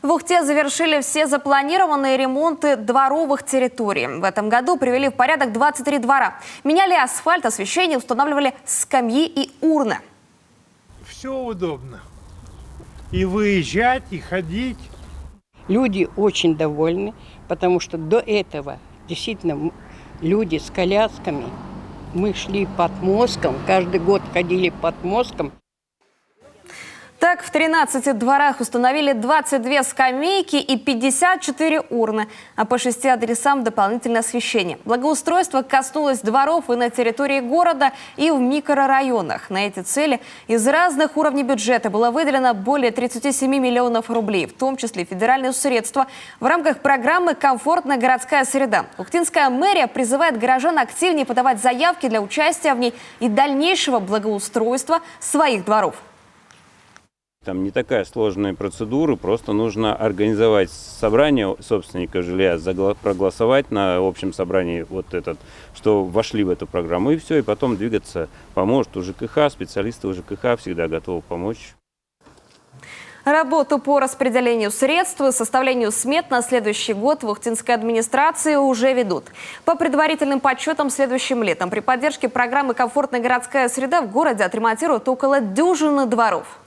В Ухте завершили все запланированные ремонты дворовых территорий. В этом году привели в порядок 23 двора. Меняли асфальт, освещение, устанавливали скамьи и урны. Все удобно. И выезжать, и ходить. Люди очень довольны, потому что до этого действительно люди с колясками, мы шли под мостом, каждый год ходили под мостом. Так, в 13 дворах установили 22 скамейки и 54 урны, а по 6 адресам дополнительное освещение. Благоустройство коснулось дворов и на территории города, и в микрорайонах. На эти цели из разных уровней бюджета было выделено более 37 миллионов рублей, в том числе федеральные средства, в рамках программы «Комфортная городская среда». Ухтинская мэрия призывает горожан активнее подавать заявки для участия в ней и дальнейшего благоустройства своих дворов. Там не такая сложная процедура, просто нужно организовать собрание собственников жилья, проголосовать на общем собрании вот этот, что вошли в эту программу, и все, и потом двигаться поможет у ЖКХ, специалисты у ЖКХ всегда готовы помочь. Работу по распределению средств и составлению смет на следующий год в Ухтинской администрации уже ведут. По предварительным подсчетам, следующим летом при поддержке программы «Комфортная городская среда» в городе отремонтируют около дюжины дворов.